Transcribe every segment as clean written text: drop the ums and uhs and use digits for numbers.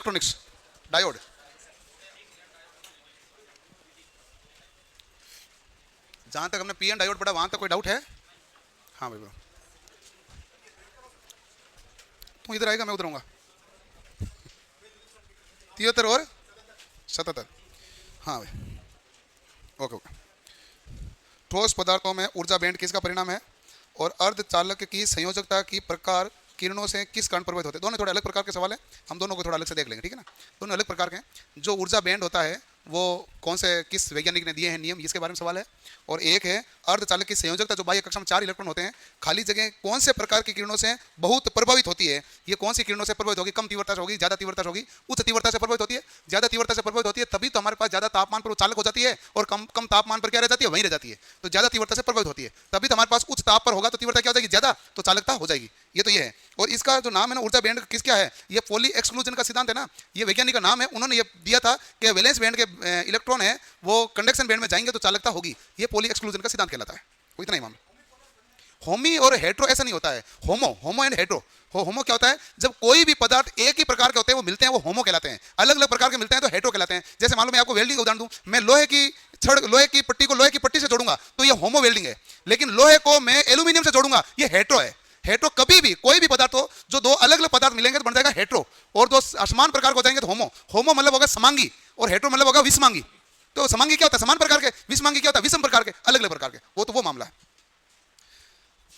Electronics diode. जहां तक हमने पीएन डायोड पढ़ा वहां तक कोई डाउट है? हाँ भाई, तू इधर आएगा मैं उधर आऊंगा। 73 और 77। हाँ भाई, ओके ओके। ठोस पदार्थों में ऊर्जा बैंड किसका परिणाम है? और अर्धचालक की संयोजकता की प्रकार किरणों से किस कारण प्रभावित होते हैं? दोनों थोड़े अलग प्रकार के सवाल है, हम दोनों को थोड़ा अलग से देख लेंगे, ठीक है ना। दोनों अलग प्रकार के हैं। जो ऊर्जा बैंड होता है वो कौन से किस वैज्ञानिक ने दिए हैं नियम, इसके बारे में सवाल है। और एक है अर्धचालक की संयोजकता, जो बाह्य कक्षा में 4 इलेक्ट्रॉन होते हैं, खाली जगह कौन से प्रकार की किरणों से बहुत प्रभावित होती है? ये कौन सी किरणों से प्रभावित होगी? कम तीव्रता से होगी, ज्यादा तीव्रता से होगी, उच्च तीव्रता से प्रभावित होती है? ज्यादा तीव्रता से प्रभावित होती है, तभी तो हमारे पास ज्यादा तापमान पर वो चालक हो जाती है, और कम कम तापमान पर क्या रह जाती है? वहीं रह जाती है। तो ज्यादा तीव्रता से प्रभावित होती है, तभी तो हमारे पास उच्च ताप पर होगा तो तीव्रता क्या हो जाएगी? ज्यादा, तो चालकता हो जाएगी। ये तो ये है। और इसका जो नाम है ना ऊर्जा बैंड किस क्या है? ये पॉली एक्सक्लूजन का सिद्धांत है ना, ये वैज्ञानिक का नाम है। उन्होंने ये दिया था कि वैलेंस बैंड के इलेक्ट्रॉन है वो कंडक्शन बैंड में जाएंगे तो चालकता होगी। ये पॉली एक्सक्लूजन का सिद्धांत कहलाता है। वो इतना ही मामला। होमी और हेट्रो ऐसा नहीं होता है। होमो, होमो एंड हेट्रो। होमो क्या होता है? जब कोई भी पदार्थ एक ही प्रकार के होते हैं वो मिलते हैं, वो होमो कहलाते हैं। अलग अलग प्रकार के मिलते हैं तो हेट्रो कहलाते हैं। जैसे मान लो मैं आपको वेल्डिंग का उदाहरण दूं, मैं लोहे की छड़, लोहे की पट्टी को लोहे की पट्टी से जोड़ूंगा तो ये होमो वेल्डिंग है। लेकिन लोहे को मैं एल्यूमिनियम से जोड़ूंगा, ये हेट्रो है। हेट्रो कभी भी कोई भी पदार्थ हो, जो दो अलग अलग पदार्थ मिलेंगे तो बन जाएगा हेट्रो, और दो असमान प्रकार को हो जाएंगे तो होमो। होमो मतलब होगा समांगी, और हेट्रो मतलब होगा विषमांगी। तो समांगी क्या होता है? समान प्रकार के। विषमांगी क्या होता है? विषम प्रकार के, अलग अलग प्रकार के। वो तो वो मामला है।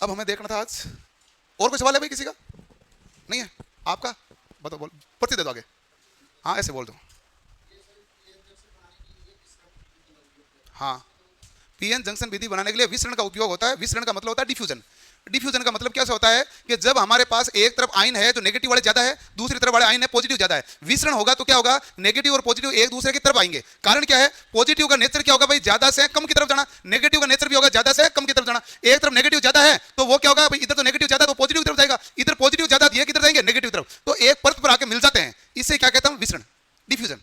अब हमें देखना था आज, और कोई सवाल है भाई किसी का? नहीं है आपका? बताओ, बोल, पर्ची दे दो आगे। हाँ ऐसे बोल दो। हाँ, पीएन जंक्शन विधि बनाने के लिए विसरण का उपयोग होता है। विसरण का मतलब होता है डिफ्यूजन। डिफ्यूजन का मतलब क्या होता है कि जब हमारे पास एक तरफ आयन है तो नेगेटिव वाले ज्यादा है, दूसरी तरफ वाले आयन है पॉजिटिव ज्यादा है। विसरण होगा तो क्या होगा? नेगेटिव और पॉजिटिव एक दूसरे की तरफ आएंगे। कारण क्या है? पॉजिटिव का नेचर क्या होगा भाई? ज्यादा से कम की तरफ जाना। नेगेटिव का नेचर भी होगा ज्यादा से कम की तरफ जाना। एक तरफ नेगेटिव ज्यादा है तो वो क्या होगा भाई? इधर तो नेगेटिव ज्यादा तो पॉजिटिव की तरफ जाएगा, इधर पॉजिटिव ज्यादा दिए किधर जाएंगे? नेगेटिव तरफ। तो एक परत पर आके मिल जाते हैं, इसे क्या कहता हूं? विसरण, डिफ्यूजन।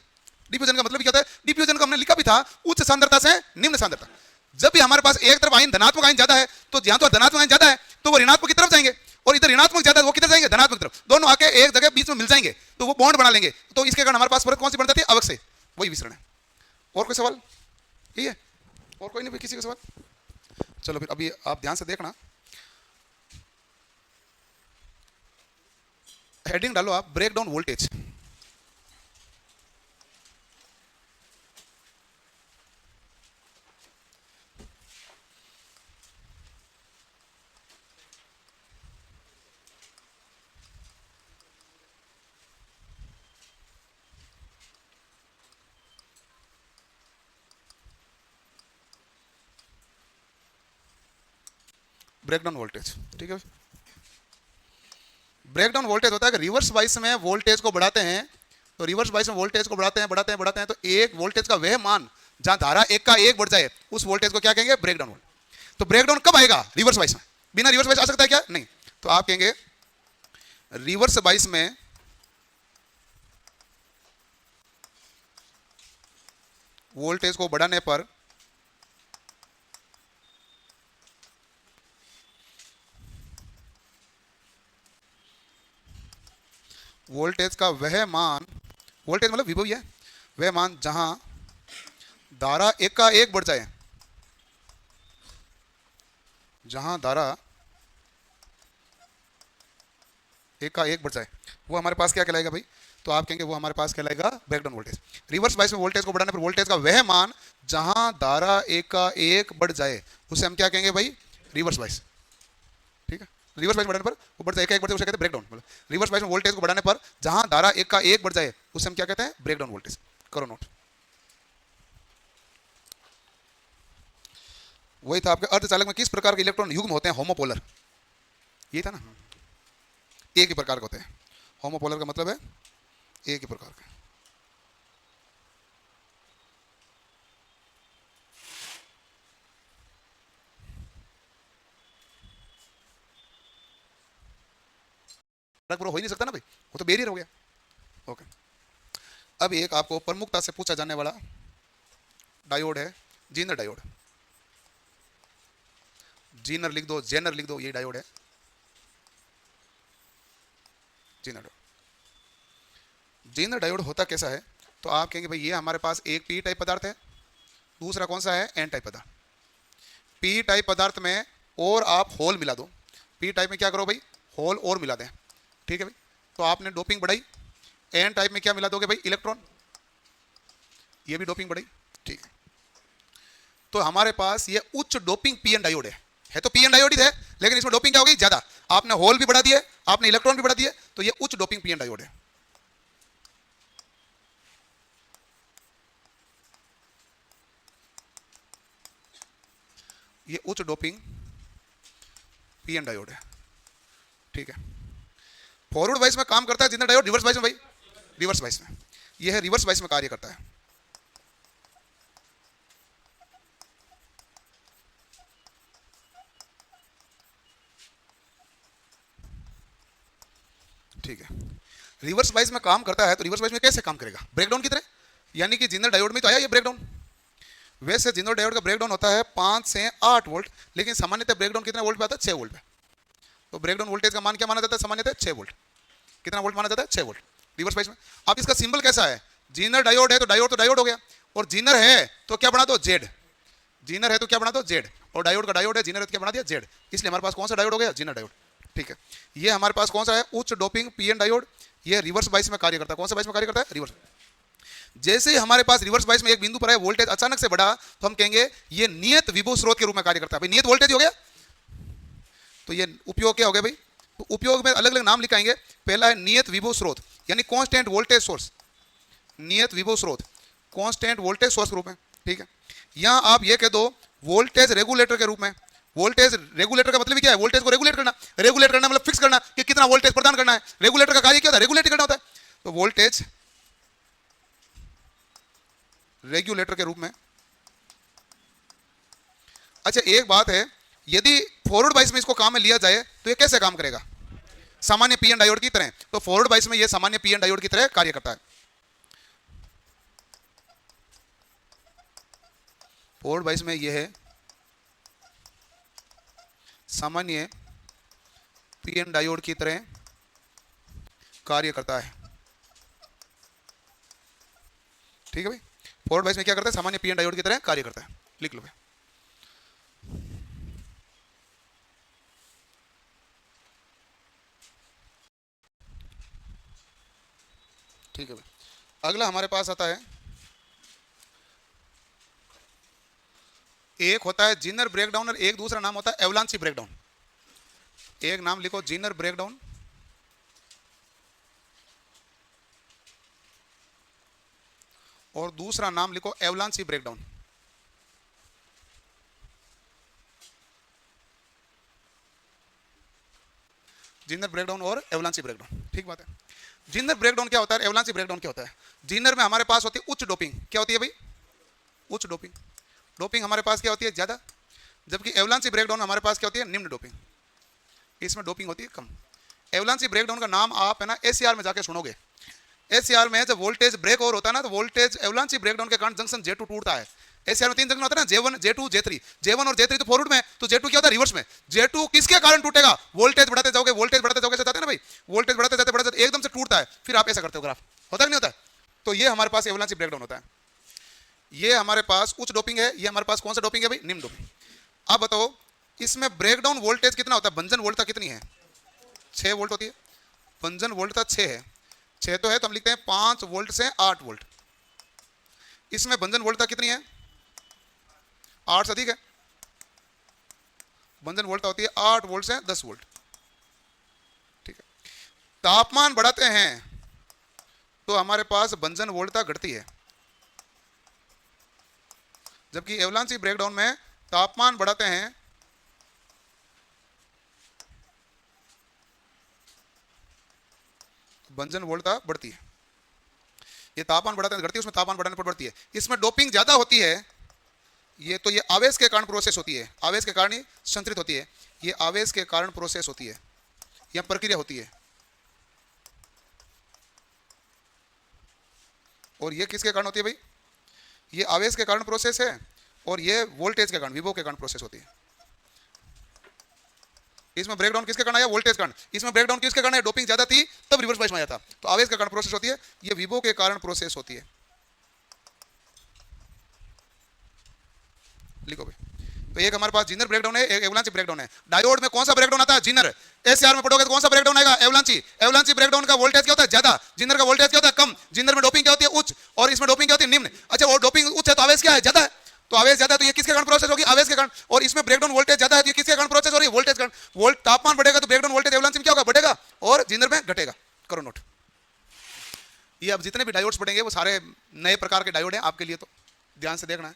डिफ्यूजन का मतलब क्या होता है? डिफ्यूजन को हमने लिखा भी था, उच्च सांद्रता से निम्न सांद्रता। जब भी हमारे पास एक तरफ आयन धनात्मक आयन ज्यादा है तो जहां तो धनात्मक आयन ज्यादा है तो वो ऋणात्मक की तरफ जाएंगे, और इधर ऋणात्मक ज्यादा है वो किधर जाएंगे? धनात्मक तरफ। दोनों आके एक जगह बीच में मिल जाएंगे तो वो बॉन्ड बना लेंगे, तो इसके कारण हमारे पास परत कौन सी बन जाती है? अवक्षय। वही विसरण है। और कोई सवाल? यही है, और कोई नहीं भाई किसी का सवाल? चलो फिर अभी आप ध्यान से देखना, हेडिंग डालो आप, break down voltage. Breakdown voltage, ठीक है। ब्रेकडाउन वोल्टेज होता है कि रिवर्स बाइस में वोल्टेज को बढ़ाते हैं, तो रिवर्स बाइस में वोल्टेज को बढ़ाते हैं बढ़ाते हैं बढ़ाते हैं, तो एक वोल्टेज का वह मान जहां धारा एक का एक बढ़ जाए उस वोल्टेज को क्या कहेंगे? Breakdown voltage. तो ब्रेकडाउन कब आएगा? रिवर्स बाइस में। बिना रिवर्स बाइस आ सकता है क्या? नहीं। तो आप कहेंगे रिवर्स बाइस में वोल्टेज को बढ़ाने पर वोल्टेज का वह मान, वोल्टेज मतलब विभव है, वह मान जहां धारा एक का एक बढ़ जाए, जहां धारा एक का एक बढ़ जाए, वो हमारे पास क्या कहलाएगा भाई? तो आप कहेंगे वो हमारे पास कहलाएगा ब्रेकडाउन वोल्टेज। रिवर्स बाइस में वोल्टेज को बढ़ाने पर वोल्टेज का वह मान जहां धारा एक का एक बढ़ जाए उसे हम क्या कहेंगे भाई? रिवर्स बाइस, ठीक है। रिवर्स बाइस बढ़ाने पर वो बढ़ जाए, एक का एक बढ़ जाए उसे कहते हैं ब्रेकडाउन। मतलब रिवर्स बाइस में वोल्टेज को बढ़ाने पर जहां धारा एक का एक बढ़ जाए उसे हम क्या कहते हैं? Breakdown voltage. करो नोट। वही था आपके अर्धचालक में किस प्रकार के इलेक्ट्रॉन युग्म होते हैं? होमोपोलर। ये था ना, एक ही प्रकार के होते हैं। होमोपोलर का मतलब है एक ही प्रकार के। पूरा हो ही नहीं सकता ना भाई, वो तो बैरियर हो गया। ओके। अब एक आपको प्रमुखता से पूछा जाने वाला डायोड है, जीनर डायोड। जीनर लिख दो, जेनर लिख दो, ये डायोड है जीनर डायोड। जिनर डायोड होता कैसा है, तो आप कहेंगे भाई ये हमारे पास एक पी टाइप पदार्थ है, दूसरा कौन सा है, एन टाइप पदार्थ। पी टाइप पदार्थ में और आप होल मिला दो, पी टाइप में क्या करो भाई, होल और मिला दें, ठीक है भाई, तो आपने डोपिंग बढ़ाई। एन टाइप में क्या मिला दोगे भाई, इलेक्ट्रॉन, ये भी डोपिंग बढ़ाई, ठीक है। तो हमारे पास ये उच्च डोपिंग पीएन डायोड है तो पीएन डायोड ही है, लेकिन इसमें डोपिंग क्या हो गई, ज्यादा, आपने होल भी बढ़ा दिए, आपने इलेक्ट्रॉन भी बढ़ा दिए, तो ये उच्च डोपिंग पीएन डायोड है। ये उच्च डोपिंग पीएन डायोड है, ठीक है। फॉरवर्ड वाइस में काम करता है जिनर डायोड, रिवर्स वाइस में भाई, रिवर्स वाइस में, ये है रिवर्स वाइस में कार्य करता है। ठीक है, रिवर्स वाइस में काम करता है, तो रिवर्स वाइस में कैसे काम करेगा, ब्रेकडाउन की तरह, यानी कि जिनर डायोड में तो आया ये ब्रेकडाउन। वैसे जिनर डायोड का ब्रेकडाउन होता है 5 से 8 वोल्ट, लेकिन सामान्यतः ब्रेकडाउन कितने वोल्ट पे आता है, 6 वोल्ट पे। तो ब्रेकडाउन वोल्टेज का मान क्या माना जाता है, सामान्यतः 6 वोल्ट। कितना वोल्ट माना जाता है, 6 वोल्ट रिवर्स वाइस में। अब इसका सिंबल कैसा है, जिनर डायोड है तो डायोड हो गया, और जिनर है तो क्या बना दो, जेड, जिनर है तो क्या बना दो, जेड, और डायोड का डायोड है, जिनर है तो क्या बना दिया, जेड, इसलिए हमारे पास कौन सा डायोड हो गया, जिनर डायोड, ठीक है। ये हमारे पास कौन सा है, उच्च डोपिंग पीएन डायोड, ये रिवर्स बाइस में कार्य करता है। कौन सा बाइस में कार्य करता है, रिवर्स। जैसे ही हमारे पास रिवर्स बाइस में एक बिंदु पर है वोल्टेज अचानक से बढ़ा, तो हम कहेंगे ये नियत विभव स्रोत के रूप में कार्य करता है। भाई नियत वोल्टेज हो गया, तो ये उपयोग क्या हो गया भाई, तो उपयोग में अलग अलग नाम लिखाएंगे। पहला है नियत विभव स्रोत, यानी कांस्टेंट वोल्टेज सोर्स, नियत विभव स्रोत कांस्टेंट वोल्टेज सोर्स के रूप में, ठीक है। यहां आप ये कह दो वोल्टेज रेगुलेटर के रूप में। वोल्टेज रेगुलेटर का मतलब क्या है, वोल्टेज को रेगुलेट करना, रेगुलेट करना मतलब फिक्स करना कि कितना वोल्टेज प्रदान करना है। रेगुलेटर का कार्य क्या होता है, रेगुलेट करना होता है, तो वोल्टेज रेगुलेटर के रूप में। अच्छा एक बात है, यदि फॉरवर्ड बाइस में इसको काम में लिया जाए तो ये कैसे काम करेगा, सामान्य पीएन डायोड की तरह। तो फॉरवर्ड बाइस में ये सामान्य पीएन डायोड की तरह कार्य करता है। फॉरवर्ड बाइस में ये है सामान्य पीएन डायोड की तरह कार्य करता है, ठीक है भाई। फॉरवर्ड बाइस में क्या करता है, सामान्य पीएन डायोड की तरह कार्य करता है, लिख लो भाई। ठीक है भाई। अगला हमारे पास आता है, एक होता है जिनर ब्रेकडाउन और एक दूसरा नाम होता है एवलांसी ब्रेकडाउन। एक नाम लिखो जिनर ब्रेकडाउन, और दूसरा नाम लिखो एवलांसी ब्रेकडाउन। जिनर ब्रेकडाउन और एवलांसी ब्रेकडाउन, ठीक बात है। जिनर ब्रेकडाउन क्या होता है, एवलांसी ब्रेकडाउन क्या होता है। जिनर में हमारे पास होती है उच्च डोपिंग, क्या होती है भाई, उच्च डोपिंग। डोपिंग हमारे पास क्या होती है, ज्यादा, जबकि एवलांसी ब्रेकडाउन हमारे पास क्या होती है, निम्न डोपिंग, इसमें डोपिंग होती है कम। एवलांसी ब्रेकडाउन का नाम आप है ना एसीआर में जाके सुनोगे। एसीआर में जब वोल्टेज ब्रेक ओवर होता है ना, तो वोल्टेज एवलांसी ब्रेकडाउन के कारण जंक्शन J2 टूटता है। एसीआर में 3 जंक्शन होता है ना, J1 J2 J3, J1 और J3 तो फॉरवर्ड में, तो J2 क्या होता है, रिवर्स में। J2 किसके कारण टूटेगा, वोल्टेज बढ़ाते जाओगे, वोल्टेज बढ़ाते जाओगे, जाते हैं ना भाई, वोल्टेज बढ़ाते जाते एकदम से टूटता है, फिर आप ऐसा करते हो ग्राफ, होता है नहीं होता है। तो ये हमारे पास एवलांसी ब्रेकडाउन होता है। ये हमारे पास उच्च डोपिंग है, ये हमारे पास कौन सा डोपिंग है भाई, निम्न डोपिंग। अब बताओ इसमें ब्रेकडाउन वोल्टेज कितना होता है, भंजन वोल्टता कितनी है, 6 वोल्ट होती है। भंजन वोल्टता 6 है, 6 तो है, तो हम लिखते हैं 5 वोल्ट से 8 वोल्ट। इसमें भंजन वोल्टता कितनी है, 8 से अधिक है। भंजन वोल्टता होती है 8 वोल्ट से 10 वोल्ट, ठीक है। तापमान बढ़ाते हैं तो हमारे पास भंजन वोल्टता घटती है, जबकि एवलांसी ब्रेकडाउन में तापमान बढ़ाते हैं भंजन वोल्टता बढ़ती है। ये तापमान बढ़ाते हैं घटती है, उसमें तापमान बढ़ाने पर बढ़ती है। इसमें डोपिंग ज्यादा होती है, ये तो ये आवेश के कारण प्रोसेस होती है, आवेश के कारण ही संतरित होती है, ये आवेश के कारण प्रोसेस होती है, यह प्रक्रिया होती है। और ये किसके कारण होती है भाई, ये आवेश के कारण प्रोसेस है, और ये वोल्टेज के कारण, विभव के कारण प्रोसेस होती है। इसमें ब्रेकडाउन किसके कारण आया? वोल्टेज कारण। इसमें ब्रेकडाउन किसके कारण है? डोपिंग ज्यादा थी तब रिवर्स बायस में आया था। तो आवेश के कारण प्रोसेस होती है, ये विभो के कारण प्रोसेस होती है। लिखो भाई। तो एक हमारे पास जिनर ब्रेकडाउन है, एक एवलांची ब्रेकडाउन है। डायोड में कौन सा ब्रेकडाउन आता है? जिनर। एससीआर में पढ़ोगे तो कौन सा ब्रेकडाउन आएगा? एवलांची। एवलांची ब्रेकडाउन का वोल्टेज क्या होता है? ज्यादा। जिनर का वोल्टेज क्या होता है? कम। जिनर में डोपिंग क्या होती है? उच्च। और इसमें डोपिंग क्या होती है? निम्न। अच्छा, और डोपिंग उच्च है तो आवेश क्या है? ज्यादा है। तो आवेश ज्यादा है तो ये किसके कारण प्रोसेस होगी? आवेश के कारण। और इसमें ब्रेकडाउन वोल्टेज ज्यादा है तो ये किसके कारण प्रोसेस हो रही है? वोल्टेज कारण। वोल्ट तापमान बढ़ेगा तो ब्रेकडाउन वोल्टेज एवलांची में क्या होगा? बढ़ेगा, और जिनर में घटेगा। करो नोट। ये अब जितने भी डायोड्स पढ़ेंगे वो सारे नए प्रकार के डायोड हैं आपके लिए, तो ध्यान से देखना है।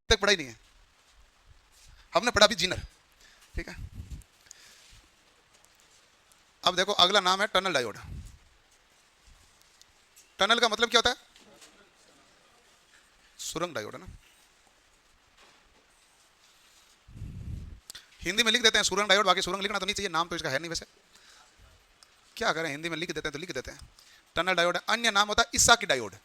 तक पढ़ाई नहीं है, हमने पढ़ा भी जिनर, ठीक है। अब देखो अगला नाम है टनल डायोड। टनल का मतलब क्या होता है? सुरंग डायोड है ना। हिंदी में लिख देते हैं सुरंग डायोड, बाकी सुरंग लिखना तो नहीं चाहिए, नाम तो इसका है नहीं वैसे, क्या करें, हिंदी में लिख देते हैं तो लिख देते हैं। टनल डायोड है। अन्य नाम होता है इसाकी डायोड।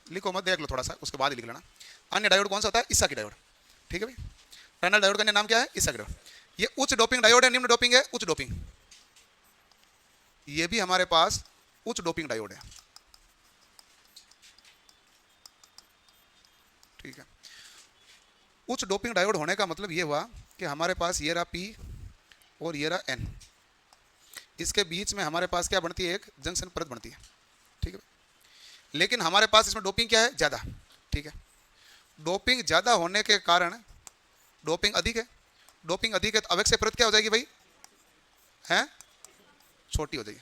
लिखो मत, देख लो थोड़ा सा, उसके बाद ही लिख लेना। अन्य डायोड कौन सा होता है? इसाकी डायोड, ठीक है भाई। टनल डायोड का अन्य नाम क्या है? इसाकी डायोड। ये उच्च डोपिंग डायोड है, निम्न डोपिंग है, उच्च डोपिंग। ये भी हमारे पास उच्च डोपिंग डायोड है, ठीक है। उच्च डोपिंग डायोड होने का मतलब ये हुआ कि हमारे पास ये रहा पी और ये रहा एन, इसके बीच में हमारे पास क्या बनती है? एक जंक्शन परत बनती है, ठीक है। लेकिन हमारे पास इसमें डोपिंग क्या है? ज्यादा, ठीक है। डोपिंग ज्यादा होने के कारण, डोपिंग अधिक है, डोपिंग अधिक है तो अवक्षय परत क्या हो जाएगी भाई? है छोटी हो जाएगी।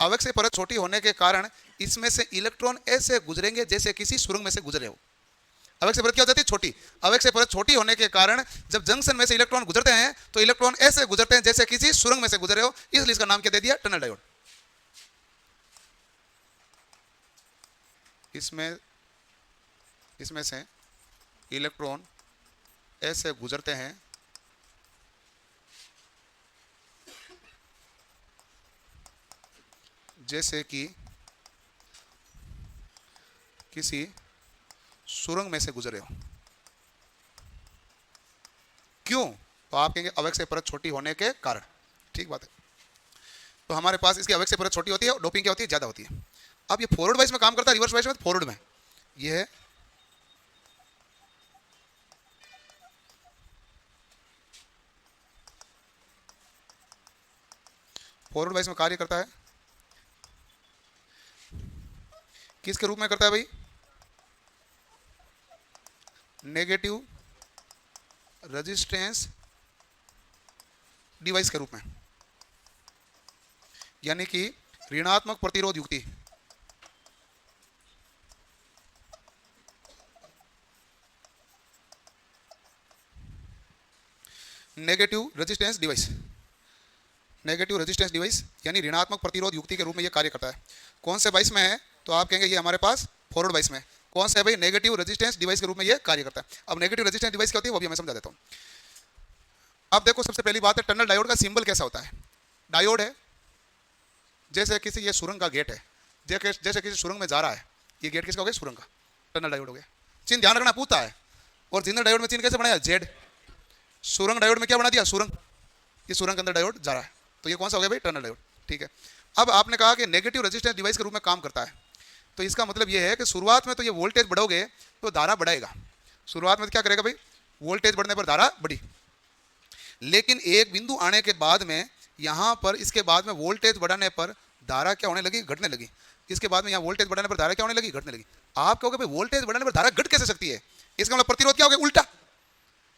अवक्षय परत छोटी होने के कारण इसमें से इलेक्ट्रॉन ऐसे गुजरेंगे जैसे किसी सुरंग में से गुजरे हो। अवक्षय परत क्या हो जाती है? छोटी। अवक्षय परत छोटी होने के कारण जब जंक्शन में से इलेक्ट्रॉन गुजरते हैं तो इलेक्ट्रॉन ऐसे गुजरते हैं जैसे किसी सुरंग में से गुजरे हो, इसलिए इसका नाम क्या दे दिया? Tunnel diode. इसमें से इलेक्ट्रॉन ऐसे गुजरते हैं जैसे कि किसी सुरंग में से गुजरे हो। क्यों? तो आप कहेंगे अवक्षय परत छोटी होने के कारण, ठीक बात है। तो हमारे पास इसकी अवक्षय परत छोटी होती है, डोपिंग क्या होती है? ज्यादा होती है। अब ये फॉरवर्ड वाइज में काम करता है, रिवर्स वाइज में? फॉरवर्ड में ये है, फॉरवर्ड वाइज में कार्य करता है। किसके रूप में करता है भाई? नेगेटिव रेजिस्टेंस डिवाइस के रूप में, यानी कि ऋणात्मक प्रतिरोध युक्ति। Negative resistance device, negative resistance device यानी ऋणात्मक प्रतिरोध युक्ति के रूप में यह कार्य करता है। कौन से बाइस में है? तो आप कहेंगे ये हमारे पास फॉरवर्ड बाइस में। कौन सा है भाई? नेगेटिव रेजिस्टेंस डिवाइस के रूप में यह कार्य करता है। अब नेगेटिव रेजिस्टेंस डिवाइस क्या होती है वो भी मैं समझा देता हूं। अब देखो सबसे पहली बात है टनल डायोड का सिंबल कैसा होता है। डायोड है जैसे किसी ये सुरंग का गेट है, जैसे किसी सुरंग में जा रहा है, ये गेट किसका हो गया? सुरंग का, टनल डायोड हो गया। चिन्ह ध्यान रखना, पूछता है। और जिनर डायोड में चिन्ह कैसे बनाया? जेड। सुरंग डायोड में क्या बना दिया? सुरंग। ये सुरंग के अंदर डायोड जा रहा है, तो ये कौन सा हो गया भाई? टनल डायोड, ठीक है। अब आपने कहा कि नेगेटिव रेजिस्टेंस डिवाइस के रूप में काम करता है, तो इसका मतलब ये है कि शुरुआत में तो ये वोल्टेज बढ़ोगे तो धारा बढ़ाएगा। शुरुआत में तो क्या करेगा भाई? वोल्टेज बढ़ने पर धारा बढ़ी, लेकिन एक बिंदु आने के बाद में यहाँ पर, इसके बाद में वोल्टेज बढ़ाने पर धारा क्या होने लगी? घटने लगी। इसके बाद में यहाँ वोल्टेज बढ़ाने पर धारा क्या होने लगी? घटने लगी। आप कहोगे भाई वोल्टेज बढ़ाने पर धारा घट कैसे सकती है? इसका मतलब प्रतिरोध क्या हो गया? उल्टा।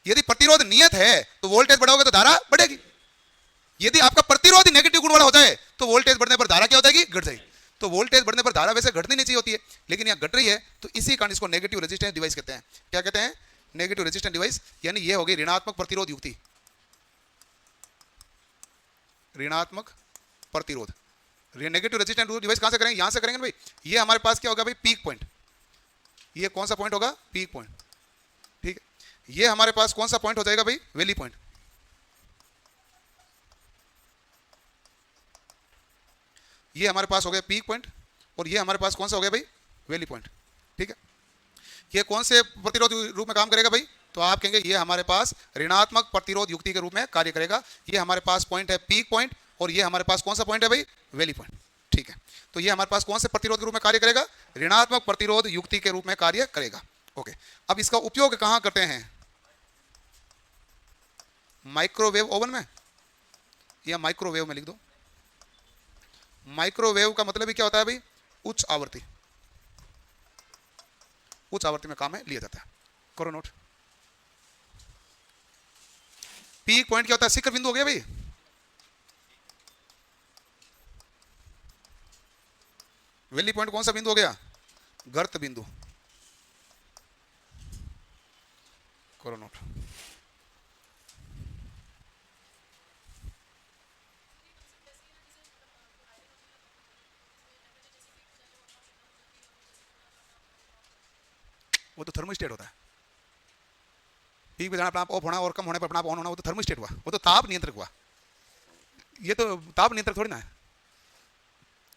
यदि प्रतिरोध नियत है तो वोल्टेज बढ़ाओगे तो धारा बढ़ेगी। यदि आपका प्रतिरोध नेगेटिव गुण वाला हो जाए तो वोल्टेज बढ़ने पर धारा क्या हो जाएगी? घट जाएगी। तो वोल्टेज बढ़ने पर धारा वैसे घटनी नहीं चाहिए होती है, लेकिन यहाँ घट रही है, तो इसी कारण इसको नेगेटिव रेजिस्टेंस डिवाइस कहते हैं। क्या कहते हैं? नेगेटिव रेजिस्टेंस डिवाइस, यानी ये हो गई ऋणात्मक प्रतिरोध युक्ति। ऋणात्मक प्रतिरोध। नेगेटिव रेजिस्टेंस डिवाइस कहां से करेंगे? यहां से करेंगे भाई। ये हमारे पास क्या होगा भाई? Peak point. ये कौन सा पॉइंट होगा? पीक पॉइंट, ठीक है। ये हमारे पास कौन सा पॉइंट हो जाएगा भाई? Valley point. ये हमारे पास हो गया पीक पॉइंट, और ये हमारे पास कौन सा हो गया भाई, वैली पॉइंट। ठीक है, ये कौन से प्रतिरोध रूप में काम करेगा भाई, तो आप कहेंगे ये हमारे पास ऋणात्मक प्रतिरोध युक्ति के रूप में कार्य करेगा। ये हमारे पास पॉइंट है पीक पॉइंट, और ये हमारे पास कौन सा पॉइंट है भाई, वैली पॉइंट। ठीक है, तो ये हमारे पास कौन से प्रतिरोध के रूप में कार्य करेगा, ऋणात्मक प्रतिरोध युक्ति के रूप में कार्य करेगा। ओके, अब इसका उपयोग कहां करते हैं, माइक्रोवेव ओवन में या माइक्रोवेव में लिख दो। माइक्रोवेव का मतलब ही क्या होता है भाई, उच्च आवृत्ति, उच्च आवृत्ति में काम में लिया जाता है। करो नोट। पीक पॉइंट क्या होता है, शिखर बिंदु हो गया भाई। वैली पॉइंट कौन सा बिंदु हो गया, गर्त बिंदु। करो नोट। वो तो थर्मोस्टेट होता है, पीक पे जाना अपना आप ऑफ होना और कम होने पर अपना आप ऑन होना, वो तो थर्मोस्टेट हुआ, वो तो ताप नियंत्रक हुआ। ये तो ताप नियंत्रक थोड़ी ना है।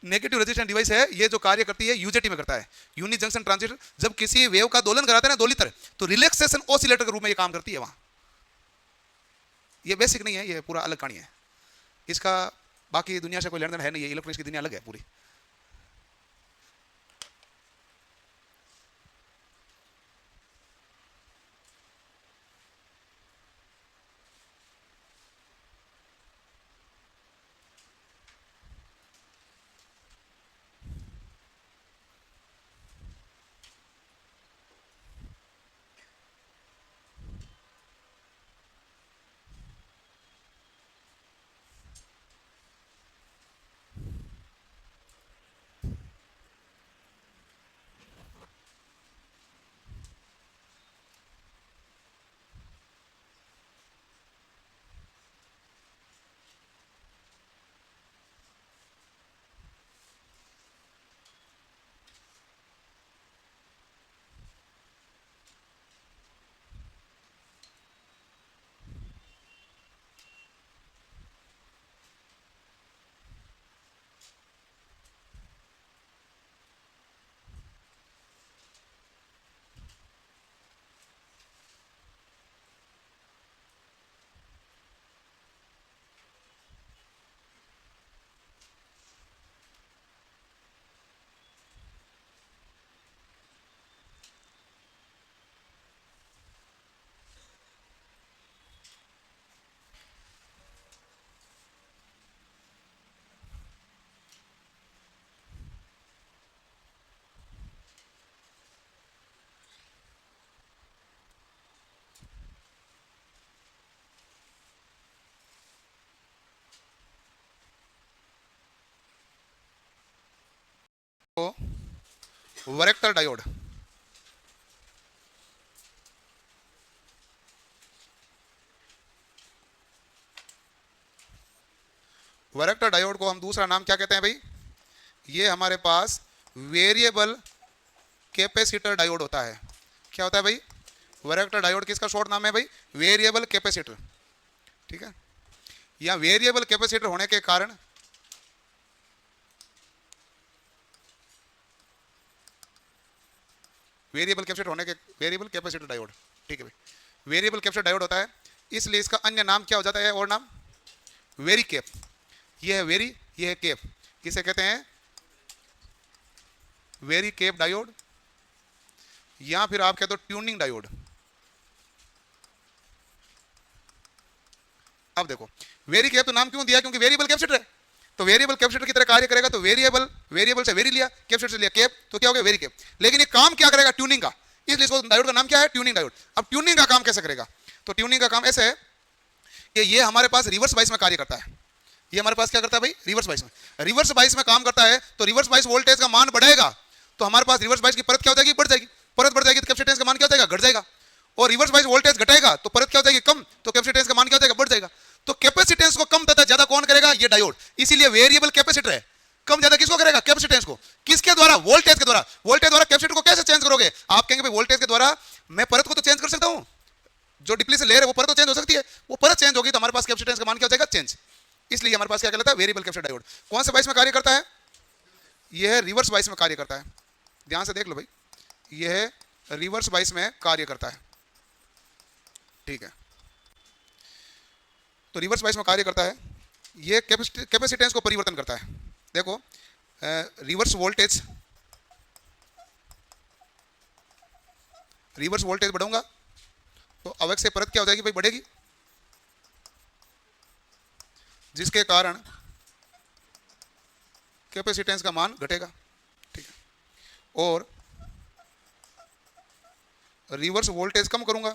नेगेटिव रेजिस्टेंस डिवाइस है, ये जो कार्य करती है यूजेटी में करता है, यूनि जंक्शन ट्रांजिस्टर। जब किसी वेव का दोलन कराते हैं ना दोलित्र, तो रिलैक्सेशन ऑसिलेटर के रूप में ये काम करती है वहां। ये बेसिक नहीं है, ये पूरा अलग कहानी है इसका, बाकी दुनिया से कोई लेन देन है नहीं, ये इलेक्ट्रॉनिक्स की दुनिया अलग है पूरी। वरेक्टर डायोड, वरेक्टर डायोड को हम दूसरा नाम क्या कहते हैं भाई, ये हमारे पास वेरिएबल कैपेसिटर डायोड होता है। क्या होता है भाई, वरेक्टर डायोड किसका शॉर्ट नाम है भाई, वेरिएबल कैपेसिटर। ठीक है, या वेरिएबल कैपेसिटर होने के कारण वेरिएबल कैपेसिटर डायोड। ठीक है भाई, वेरिएबल कैपेसिटर डायोड होता है, इसलिए इसका अन्य नाम क्या हो जाता है, और नाम वेरी कैप। ये है वेरी, ये है कैप, इसे कहते हैं वेरी कैप डायोड, या फिर आप कहते हो ट्यूनिंग डायोड। अब देखो वेरी कैप तो नाम क्यों दिया, क्योंकि वेरिएबल कैपेसिटर है, तो वेरिएबल कैपेसिटर की तरह कार्य करेगा। तो वेरिएबल से वेरी लिया, कैपेसिटर से लिया कैप, तो क्या हो गया वेरी कैप। लेकिन ये काम क्या करेगा, ट्यूनिंग का, इसलिए इसको डायोड का नाम क्या है, ट्यूनिंग डायोड। अब ट्यूनिंग का काम कैसे करेगा, तो ट्यूनिंग का काम ऐसे है कि ये हमारे पास रिवर्स बाइस में कार्य करता है। ये हमारे पास क्या करता है भाई, रिवर्स बाइस में, रिवर्स बाइस में काम करता है। तो रिवर्स बाइस वोल्टेज का मान बढ़ेगा, तो हमारे पास रिवर्स बाइस की परत क्या हो जाएगी, बढ़ जाएगी। परत बढ़ जाएगी तो कैपेसिटेंस का मान क्या हो जाएगा, घट जाएगा। और रिवर्स बाइस वोल्टेज घटेगा तो परत क्या हो जाएगी, कम, तो कैपेसिटेंस का मान क्या हो जाएगा, बढ़ जाएगा। तो कैपेसिटेंस को कम तथा ज्यादा कौन करेगा, ये डायोड। इसीलिए वेरिएबल कैपेसिटर है, कम ज्यादा किसको करेगा, कैपेसिटेंस को। किसके द्वारा, वोल्टेज के द्वारा। वोल्टेज द्वारा कैपेसिटर को कैसे चेंज करोगे, आप कहेंगे भाई वोल्टेज के द्वारा मैं परत को तो चेंज कर सकता हूं, जो डिप्लीशन लेयर है वो परत तो चेंज हो सकती है, वो परत चेंज होगी तो हमारे पास कैपेसिटेंस का मान क्या हो जाएगा, चेंज। इसलिए हमारे पास क्या कहलाता है, वेरिएबल कैपेसिटर डायोड। कौन से बाइस में कार्य करता है, यह रिवर्स बाइस में कार्य करता है। ध्यान से देख लो भाई, यह रिवर्स बाइस में कार्य करता है। ठीक है, तो रिवर्स बाइस में कार्य करता है, यह कैपेसिटेंस को परिवर्तन करता है। देखो रिवर्स वोल्टेज बढ़ाऊंगा तो अवयव से परत क्या हो जाएगी भाई, बढ़ेगी, जिसके कारण कैपेसिटेंस का मान घटेगा। ठीक है, और रिवर्स वोल्टेज कम करूंगा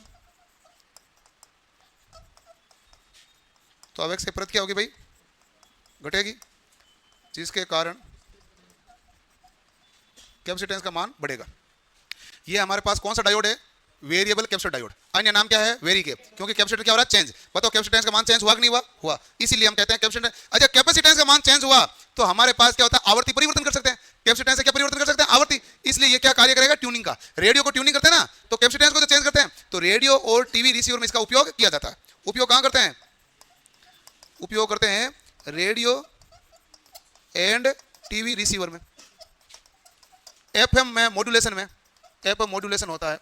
तो अवयव से परत क्या होगी भाई, घटेगी, जिसके कारण कैपेसिटेंस का मान बढ़ेगा। ये हमारे पास कौन सा डायोड है, वेरिएबल कैपेसिटर डायोड। अन्य नाम क्या है, वेरी कैप, क्योंकि कैपेसिटर क्या हो रहा है, चेंज। बताओ कैपेसिटेंस का मान चेंज हुआ कि नहीं हुआ, हुआ, इसीलिए हम कहते हैं कैपेसिटेंस। अच्छा कैपेसिटेंस का मान चेंज हुआ तो हमारे पास क्या होता है, आवर्ती परिवर्तन कर सकते हैं। कैपेसिटेंस से क्या परिवर्तन कर सकते हैं, आवर्ती। इसलिए ये क्या कार्य करेगा, ट्यूनिंग का। रेडियो को ट्यूनिंग करते हैं ना, तो कैपेसिटेंस को तो चेंज करते हैं, तो रेडियो और टीवी रिसीवर में इसका उपयोग किया जाता है। उपयोग कहां करते हैं, उपयोग करते हैं रेडियो एंड टीवी रिसीवर में, एफएम में मॉड्यूलेशन में, एफएम मॉड्यूलेशन होता है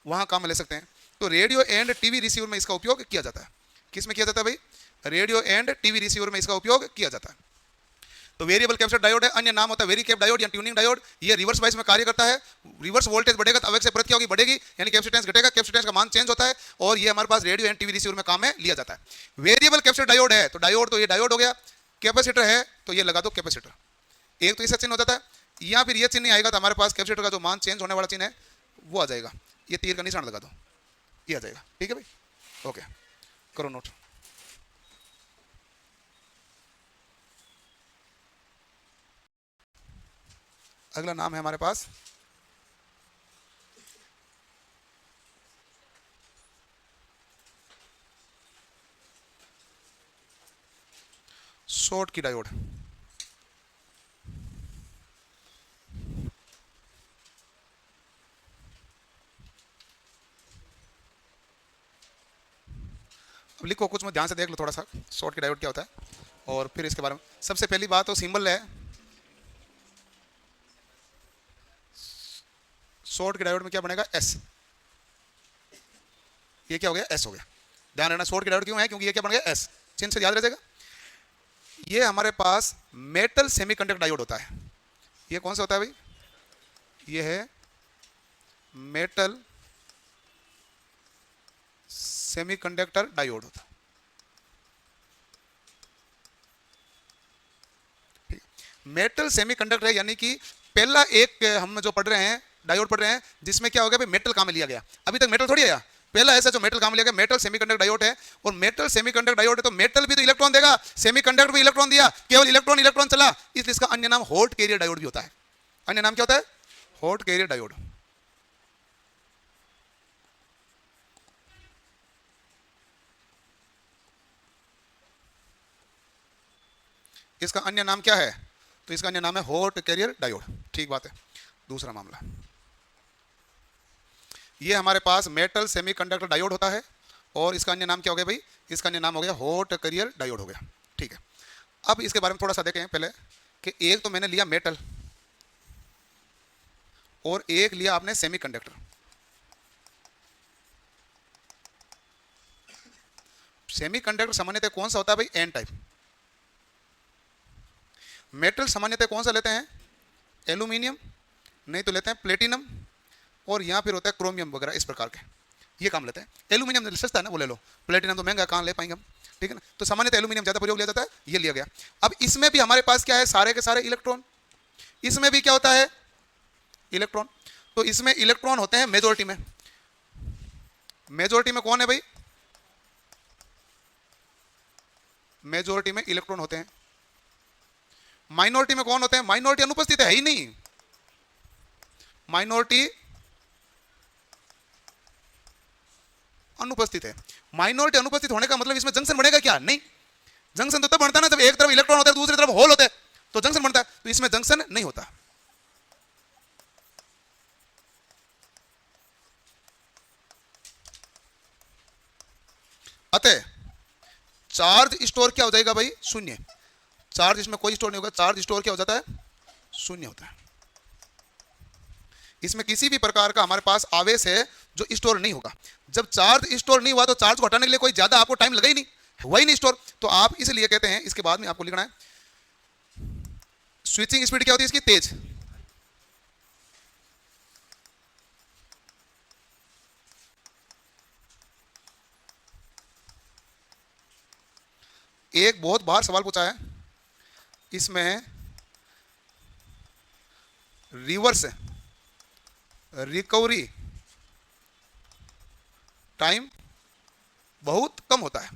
वहां काम में ले सकते हैं। तो रेडियो एंड टीवी रिसीवर में इसका उपयोग किया जाता है। किस में किया जाता है भाई, रेडियो एंड टीवी रिसीवर में इसका उपयोग किया जाता है। तो वेरिएबल कैपेसिटर डायोड है, अन्य नाम होता है वेरी कैप डायोड या ट्यूनिंग डायोड। ये रिवर्स बाइस में कार्य करता है। रिवर्स वोल्टेज बढ़ेगा तो अवयव से परत क्या होगी, बढ़ेगी, यानी कैपेसिटेंस घटेगा, कैपेसिटेंस का मान चेंज होता है, और ये हमारे पास रेडियो एंड टीवी रिसीवर में काम में लिया जाता है। वेरिएबल कैपेसिटर डायोड है तो डायोड, तो ये डायोड हो गया। कैपेसिटर है तो ये लगा दो कैपेसिटर, एक तो इसका चिन्ह हो जाता है, या फिर ये चिन्ह नहीं आएगा तो हमारे पास कैपेसिटर का जो मान चेंज होने वाला चिन्ह है वो आ जाएगा, ये तीर का निशान लगा दो, ये आ जाएगा। ठीक है भाई, ओके, करो नोट। अगला नाम है हमारे पास शॉर्ट की डायोड। अब लिखो कुछ, में ध्यान से देख लो थोड़ा सा, शॉर्ट की डायोड क्या होता है, और फिर इसके बारे में। सबसे पहली बात तो सिंबल है, शॉर्ट के डायोड में क्या बनेगा, एस। ये क्या हो गया, एस हो गया। ध्यान रखना शॉर्ट के डायोड क्यों है, क्योंकि ये क्या बन गया, एस, चिन्ह से याद रह जाएगा। ये हमारे पास मेटल सेमीकंडक्टर डायोड होता है। ये कौन सा होता है भाई, ये है मेटल सेमीकंडक्टर डायोड होता है। मेटल सेमीकंडक्टर है, यानी कि पहला एक हम जो पढ़ रहे हैं डायोड पढ़ रहे हैं जिसमें क्या हो गया भाई, मेटल काम में लिया गया। अभी तक मेटल थोड़ी आया, पहला ऐसा जो मेटल काम में लिया गया, मेटल सेमीकंडक्टर डायोड है। और मेटल सेमीकंडक्टर डायोड है तो मेटल भी तो इलेक्ट्रॉन देगा, सेमीकंडक्टर भी इलेक्ट्रॉन दिया, केवल इलेक्ट्रॉन इलेक्ट्रॉन चला, इसलिए इसका अन्य नाम हॉट कैरियर डायोड भी होता है। अन्य नाम क्या होता है, हॉट कैरियर डायोड। इसका अन्य नाम क्या है, तो इसका अन्य नाम है हॉट कैरियर डायोड। ठीक बात है। दूसरा मामला, ये हमारे पास मेटल सेमीकंडक्टर डायोड होता है, और इसका अन्य नाम क्या हो गया भाई, इसका अन्य नाम हो गया हॉट कैरियर डायोड हो गया। ठीक है, अब इसके बारे में थोड़ा सा देखें पहले, कि एक तो मैंने लिया मेटल और एक लिया आपने सेमीकंडक्टर। सेमीकंडक्टर सामान्यतः कौन सा होता है भाई, एन टाइप। मेटल सामान्यतः कौन सा लेते हैं, एल्यूमिनियम, नहीं तो लेते हैं प्लेटिनम, और यहाँ फिर होता है क्रोमियम वगैरह, इस प्रकार के ये काम लेते हैं। एल्यूमिनियम सस्ता है ना, वो ले लो, प्लेटिनम तो महंगा, कहाँ ले पाएंगे हम। ठीक है ना, तो सामान्यतः एल्यूमिनियम ज़्यादा प्रयोग लिया जाता है, ये लिया गया। अब इसमें भी हमारे पास क्या है, सारे के सारे इलेक्ट्रॉन। इसमें भी क्या होता है, इलेक्ट्रॉन। तो इसमें इलेक्ट्रॉन होते हैं मेजोरिटी में। मेजोरिटी में कौन है भाई, मेजोरिटी में इलेक्ट्रॉन होते हैं। माइनॉरिटी में कौन होते हैं, माइनॉरिटी अनुपस्थित है ही नहीं, माइनॉरिटी अनुपस्थित है। माइनॉरिटी अनुपस्थित होने का मतलब इसमें जंक्शन बनेगा क्या, नहीं। जंक्शन तो तब बनता है ना जब एक तरफ इलेक्ट्रॉन होता है दूसरी तरफ होल होता है, तो जंक्शन बनता है। तो इसमें जंक्शन नहीं होता। अतः चार्ज स्टोर क्या हो जाएगा भाई, शून्य। चार्ज इसमें कोई स्टोर नहीं होगा, चार्ज स्टोर क्या हो जाता है, शून्य होता है। इसमें किसी भी प्रकार का हमारे पास आवेश है जो स्टोर नहीं होगा। जब चार्ज स्टोर नहीं हुआ तो चार्ज को हटाने के लिए कोई ज्यादा आपको टाइम लगा ही नहीं, हुआ ही नहीं स्टोर, तो आप इसलिए कहते हैं, इसके बाद में आपको लिखना है स्विचिंग स्पीड क्या होती है इसकी, तेज। एक बहुत बार सवाल पूछा है इसमें, रिवर्स रिकवरी टाइम बहुत कम होता है,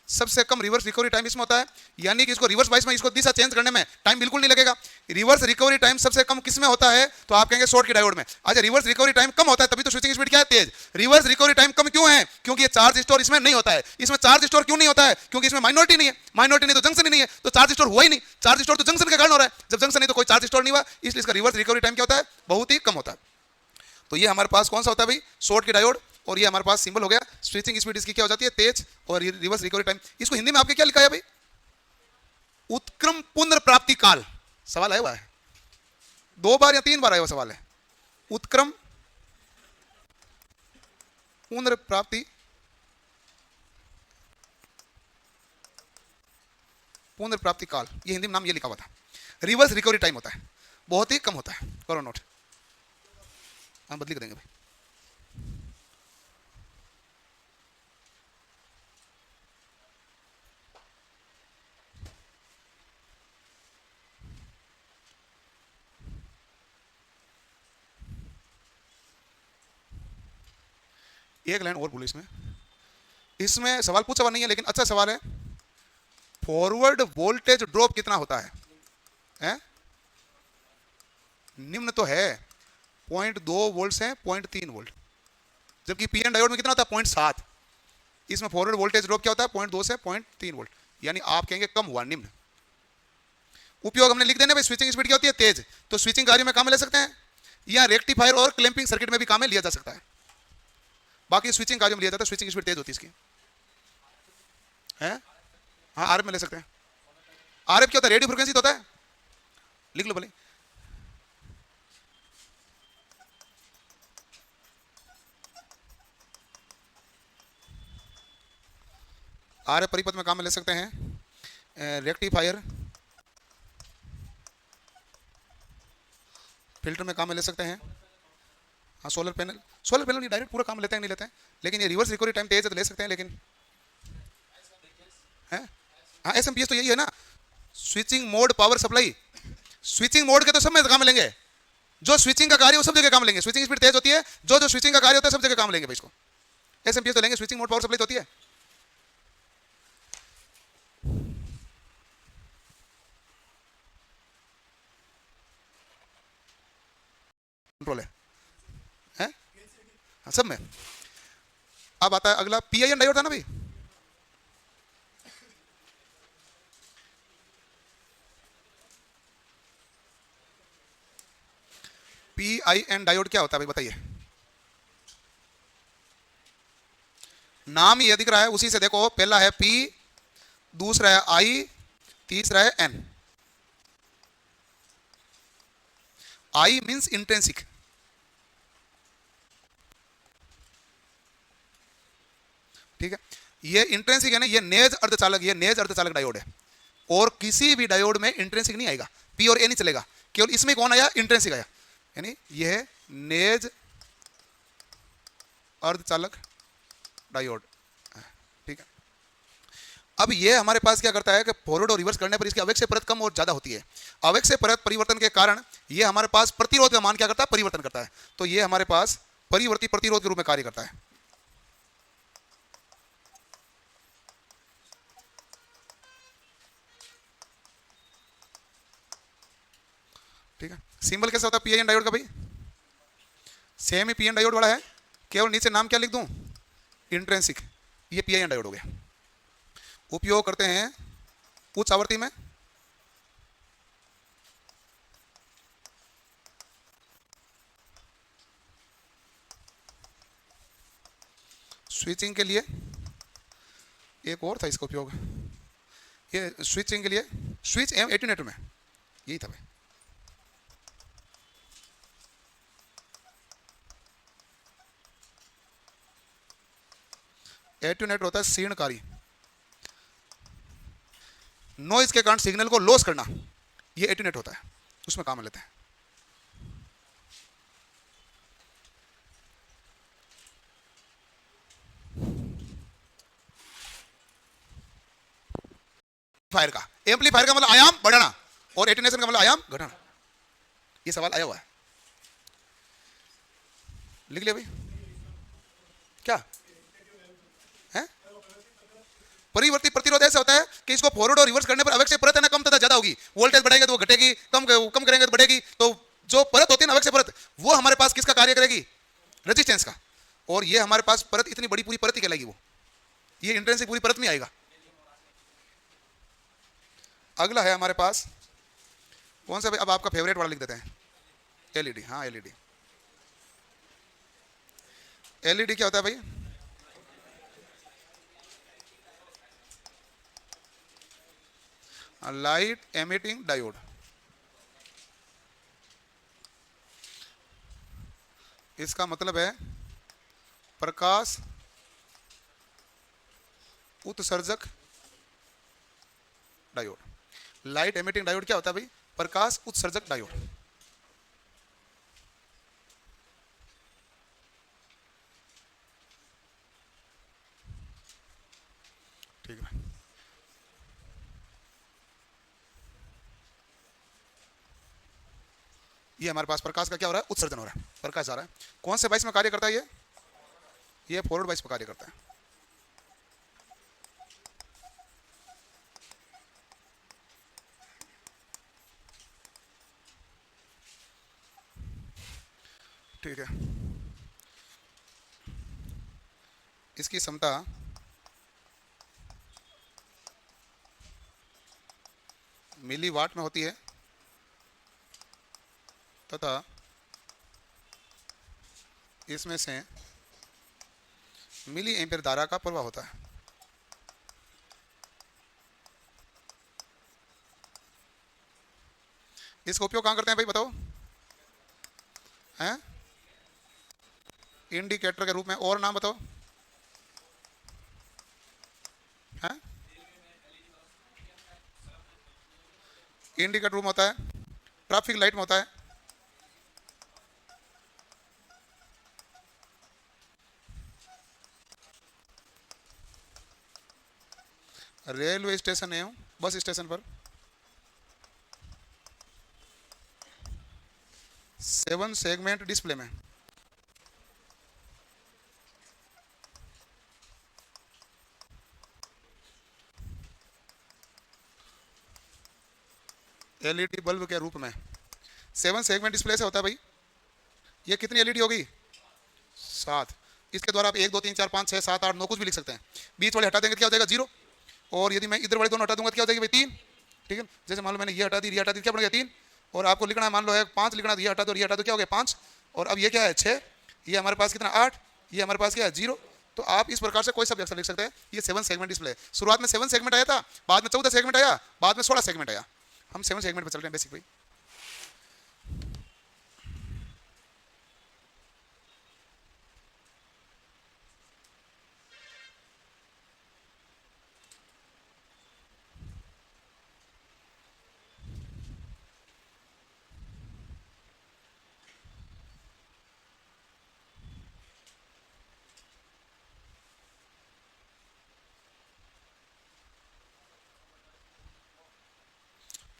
सबसे कम रिवर्स रिकवरी टाइम इसमें होता है, यानी कि इसको रिवर्स वाइस में इसको दिशा चेंज करने में टाइम बिल्कुल नहीं लगेगा। रिवर्स रिकवरी टाइम सबसे कम किस में होता है, तो आप कहेंगे शॉर्ट की डायोड में। अच्छा, रिवर्स रिकवरी टाइम कम होता है तभी तो स्विचिंग स्पीड क्या है, तेज। रिवर्स रिकवरी टाइम कम क्यों है, क्योंकि ये चार्ज स्टोर इसमें नहीं होता है। इसमें चार्ज स्टोर क्यों नहीं होता है, क्योंकि इसमें माइनॉरिटी नहीं है, माइनॉरिटी नहीं तो जंक्शन ही नहीं है, तो चार्ज स्टोर हुआ ही नहीं। चार्ज स्टोर तो जंक्शन के कारण हो रहा है, जब जंक्शन नहीं तो कोई चार्ज स्टोर नहीं हुआ, इसलिए इसका रिवर्स रिकवरी टाइम क्या होता है, बहुत ही कम होता है। तो ये हमारे पास कौन सा होता है भाई, शॉर्ट की डायोड, और ये हमारे पास सिंबल हो गया स्विचिंग स्पीड, इसकी क्या हो जाती है, तेज, और रिवर्स रिकवरी टाइम। इसको हिंदी में आपके क्या लिखा है भाई, उत्क्रम पुनर्प्राप्ति काल। सवाल आया हुआ है 2 बार या 3 बार आया हुआ सवाल है, उत्क्रम पुनर्प्राप्ति पुनर्प्राप्ति काल, ये हिंदी में नाम ये लिखा हुआ था। रिवर्स रिकवरी टाइम होता है, बहुत ही कम होता है, करो नोट, हम बदली करेंगे भाई। एक लाइन और बोलो, इसमें सवाल पूछा हुआ नहीं है लेकिन अच्छा सवाल है, फॉरवर्ड वोल्टेज ड्रॉप कितना होता है, हैं? निम्न तो है 0.2 वोल्ट से 0.3 वोल्ट, जबकि पीएन डायोड में कितना होता है 0.7। इसमें फॉरवर्ड वोल्टेज ड्रॉप क्या होता है 0.2 से 0.3 वोल्ट, यानी आप कहेंगे कम हुआ, निम्न। उपयोग हमने लिख देना भाई, स्विचिंग स्पीड क्या होती है, तेज, तो स्विचिंग कार्य में काम में ले सकते हैं, या रेक्टिफायर और क्लैंपिंग सर्किट में भी काम में लिया जा सकता है। बाकी स्विचिंग कार्य में लिया जाता है, स्विचिंग स्पीड तेज होती है इसकी, है? हाँ, आरएफ में ले सकते हैं। आरएफ क्या होता है, रेडियो फ्रिक्वेंसी तो होता है, लिख लो भले। आरएफ परिपथ में काम में ले सकते हैं, रेक्टिफायर फिल्टर में काम में ले सकते हैं, हाँ, सोलर पैनल नहीं डायरेक्ट पूरा काम लेते हैं, नहीं लेते हैं, लेकिन ये रिवर्स रिकवरी टाइम तेज है तो ले सकते हैं, लेकिन है, हाँ, एसएमपीएस तो यही है ना, switching mode power supply. Switching mode के तो सब में काम लेंगे, जो स्विचिंग का कार्य वो सब जगह काम लेंगे। स्विचिंग स्पीड तेज होती है, जो स्विचिंग का कार्य होता है सब जगह काम लेंगे भाई, इसको एसएमपीएस तो लेंगे, स्विचिंग मोड पावर सप्लाई तो होती है। कंट्रोल है, हाँ, सब में। अब आता है अगला, पीआईएन डायोड था ना भाई, पीआईएन डायोड क्या होता है भाई बताइए, नाम ही दिख रहा है उसी से देखो, पहला है पी, दूसरा है आई, तीसरा है एन। आई मींस इंट्रिंसिक, ठीक है, ये इंट्रिंसिक है ना, ये नेज अर्धचालक, ये नेज अर्धचालक डायोड है, और किसी भी डायोड में इंट्रिंसिक नहीं आएगा, पी और ए नहीं चलेगा, केवल इसमें कौन आया, इंट्रिंसिक आया, यानी यह नेज अर्धचालक डायोड, ठीक है। अब ये हमारे पास क्या करता है कि फॉरवर्ड और रिवर्स करने पर इसकी आवेश से परत कम और ज्यादा होती है। आवेश से परत परिवर्तन के कारण ये हमारे पास प्रतिरोध का मान क्या करता है, परिवर्तन करता है, तो ये हमारे पास परिवर्ती प्रतिरोध के रूप में कार्य करता है, ठीक है। सिंबल कैसा होता है पीआईएन डायोड का भाई, सेम ही पीएन डायोड वाला है, केवल नीचे नाम क्या लिख दूं, इंट्रिंसिक, ये पीआईएन डायोड हो गया। उपयोग करते हैं उच्च आवृत्ति में, स्विचिंग के लिए, एक और था इसका उपयोग, ये स्विचिंग के लिए, स्विच एम 18 में, यही था भाई। एट्यूनेटर होता है क्षीणकारी, नॉइज के कारण सिग्नल को लॉस करना, ये एट्यूनेट होता है, उसमें काम लेते हैं। फायर का, एम्पलीफायर का मतलब आयाम बढ़ाना और एटेन्यूएशन का मतलब आयाम घटाना। ये सवाल आया हुआ है, लिख लिया भाई। क्या है? परिवर्ती प्रतिरोध ऐसा होता है कि इसको फॉरवर्ड और रिवर्स करने पर अवश्य परत है ना कम तथा ज्यादा होगी। वोल्टेज बढ़ाएंगे तो वो घटेगी, कम कम करेंगे तो बढ़ेगी। तो जो परत होती है ना अवश्य परत, वो हमारे पास किसका कार्य करेगी? रेजिस्टेंस का। और ये हमारे पास परत इतनी बड़ी पूरी परत ही कहलाएगी वो, ये इंट्रेंसिक पूरी परत में आएगा। अगला है हमारे पास कौन सा भाई? अब आपका फेवरेट वाला लिख देते हैं, एलईडी। हाँ एलईडी। एलईडी क्या होता है भाई? Light emitting diode. इसका मतलब है प्रकाश उत्सर्जक डायोड। लाइट एमिटिंग डायोड क्या होता है भाई? प्रकाश उत्सर्जक डायोड। ठीक है, ये हमारे पास प्रकाश का क्या हो रहा है? उत्सर्जन हो रहा है, प्रकाश आ रहा है। कौन से बाइस में कार्य करता है ये फॉरवर्ड बाइस में कार्य करता है। ठीक है, इसकी क्षमता मिलीवाट में होती है तथा इसमें से मिली एम्पीयर धारा का प्रवाह होता है। इसका उपयोग कहाँ करते हैं भाई बताओ? हैं? इंडिकेटर के रूप में। और नाम बताओ? हैं? इंडिकेटर रूम होता है, ट्रैफिक लाइट में होता है, रेलवे स्टेशन एवं बस स्टेशन पर 7 सेगमेंट डिस्प्ले में एलईडी बल्ब के रूप में 7 सेगमेंट डिस्प्ले से होता है भाई। ये कितनी एलईडी होगी? 7। इसके द्वारा आप 1 2 3 4 5 6 7 8 9 कुछ भी लिख सकते हैं। बीच वाले हटा देंगे तो क्या हो जाएगा? 0। और यदि मैं इधर वाले दोनों हटा दूंगा तो क्या हो जाएगी भाई? 3। ठीक है, जैसे मान लो मैंने ये हटा दी, ये हटा दी, क्या बन गया? 3। और आपको लिखना है, मान लो है 5 लिखना, ये हटा दो, ये हटा दो, क्या हो गया? 5। और अब ये क्या है? 6। ये हमारे पास कितना? 8। ये हमारे पास क्या है? 0। तो आप इस प्रकार से कोई सा भी अक्षर लिख सकते हैं। ये 7 सेगमेंट डिस्प्ले। शुरुआत में 7 सेगमेंट आया था, बाद में 14 सेगमेंट आया, बाद में 16 सेगमेंट आया। हम 7 सेगमेंट पर चल रहे हैं बेसिक भाई।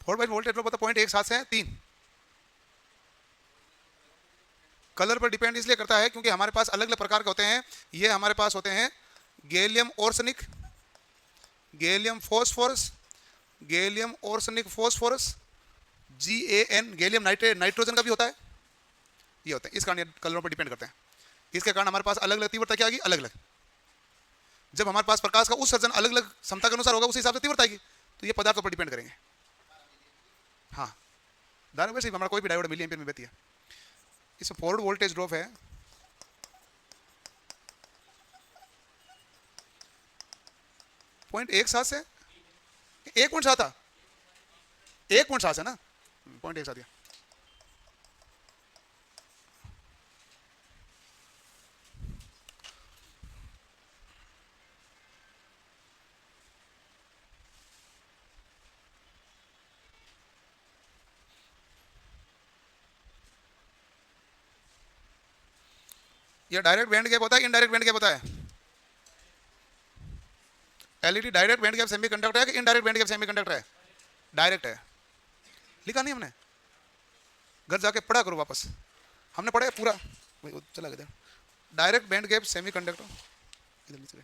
फोर बाई वोल्टेज ड्रॉप होता है 0.17 से 3। कलर पर डिपेंड इसलिए करता है क्योंकि हमारे पास अलग अलग प्रकार के होते हैं। ये हमारे पास होते हैं gallium arsenic, gallium phosphorus, gallium arsenic phosphorus, GAN, gallium nitrate, nitrogen का भी होता है। ये होते हैं, इस कारण कलरों पर डिपेंड करते हैं। इसके कारण हमारे पास अलग अलग तीव्रता क्या आएगी? अलग अलग। जब हमारे पास प्रकाश का उत्सर्जन अलग अलग क्षमता के अनुसार होगा, उस हिसाब से तीव्रता आएगी। तो ये पदार्थों पर डिपेंड करेंगे। हाँ, दान वैसे हमारा कोई भी डायोड मिली एम्पीयर में बहती है। इसमें फॉरवर्ड वोल्टेज ड्रॉप है 0.17 से 1.7 था, 1.7 है ना, 0.17 दिया। ये डायरेक्ट बैंड गैप होता है, इनडायरेक्ट बैंड गैप होता है? LED direct band gap semiconductor है कि इनडायरेक्ट बैंड गैप सेमीकंडक्टर है? डायरेक्ट है। लिखा नहीं हमने? घर जाके पढ़ा करो वापस, हमने पढ़ा है पूरा। चला गया डायरेक्ट बैंड गैप सेमीकंडक्टर, इधर नीचे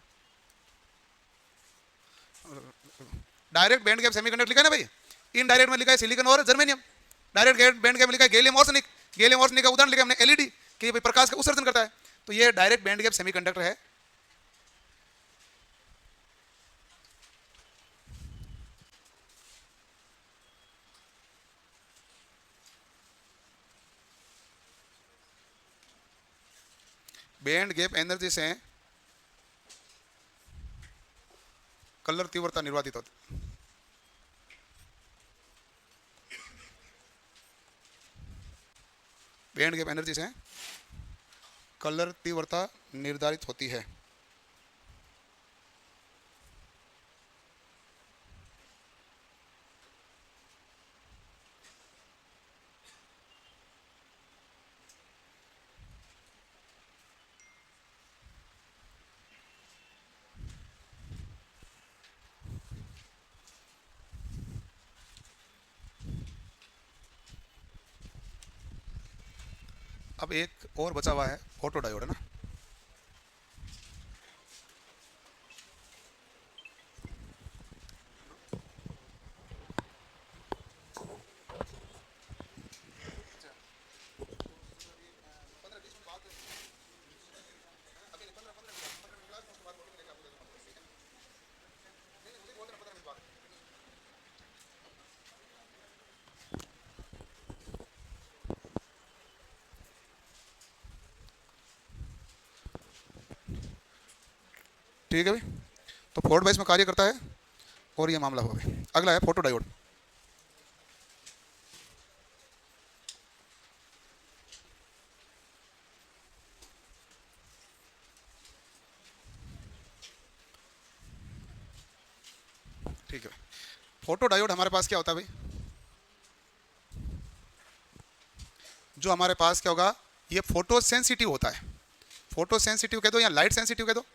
डायरेक्ट बैंड गैप सेमीकंडक्टर लिखा है ना भाई। इनडायरेक्ट में लिखा है सिलिकॉन और जर्मेनियम, डायरेक्ट बैंड गैप में लिखा है गैलियम आर्सेनिक। गैलियम आर्सेनिक का उदाहरण लिखा हमने एलईडी कि भाई प्रकाश का उत्सर्जन करता है, तो ये डायरेक्ट बैंड गैप सेमीकंडक्टर है। बैंड गैप एनर्जी से कलर तीव्रता निर्वातित होती। बैंड गैप एनर्जी से कलर तीव्रता निर्धारित होती है। अब एक और बचा हुआ है फोटो डायोड, है ना। ठीक है भाई, तो फोर्ड वाइस में कार्य करता है और ये मामला हुआ भाई। अगला है फोटो डायोड। ठीक है, फोटो डायोड हमारे पास क्या होता है भाई? जो हमारे पास क्या होगा, ये फोटो सेंसिटिव होता है। फोटो सेंसिटिव कह दो या लाइट सेंसिटिव कह दो।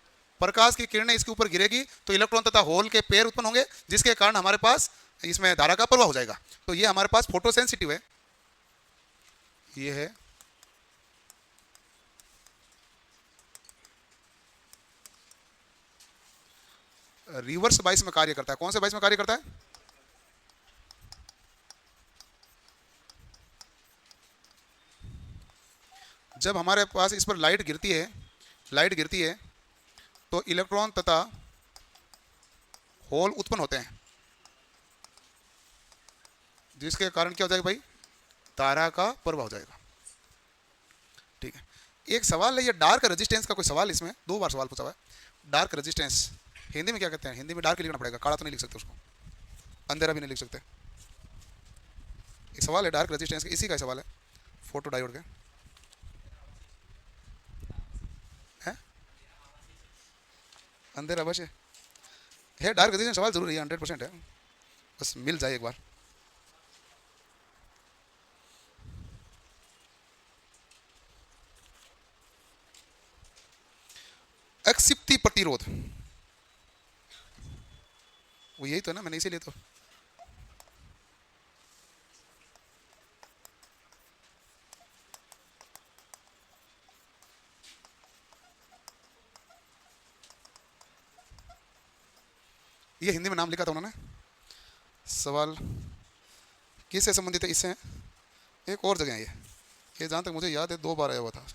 प्रकाश की किरणें इसके ऊपर गिरेगी तो इलेक्ट्रॉन तथा होल के पेयर उत्पन्न होंगे, जिसके कारण हमारे पास इसमें धारा का प्रवाह हो जाएगा। तो ये हमारे पास फोटो सेंसिटिव है। ये है रिवर्स बाइस में कार्य करता है। कौन से बाइस में कार्य करता है? जब हमारे पास इस पर लाइट गिरती है तो इलेक्ट्रॉन तथा होल उत्पन्न होते हैं, जिसके कारण क्या हो जाएगा भाई? तारा का प्रवाह हो जाएगा। ठीक है, एक सवाल है ये डार्क रेजिस्टेंस का, कोई सवाल इसमें 2 बार सवाल पूछा हुआ है। डार्क रेजिस्टेंस हिंदी में क्या कहते हैं? हिंदी में डार्क लिखना पड़ेगा, काला तो नहीं लिख सकते उसको, अंधेरा भी नहीं लिख सकते। एक सवाल है डार्क रेजिस्टेंस का, इसी का सवाल है फोटो डायोड का। है अंधेरा अवश्य है, डार्क रेजिस्टेंस सवाल जरूरी है, 100% है, बस मिल जाए एक बार। अक्षिप्ति प्रतिरोध, वो यही तो है ना, मैंने इसीलिए तो ये हिंदी में नाम लिखा था उन्होंने। सवाल किससे संबंधित है? इससे एक और जगह है ये जहाँ तक मुझे याद है 2 बार आया हुआ था।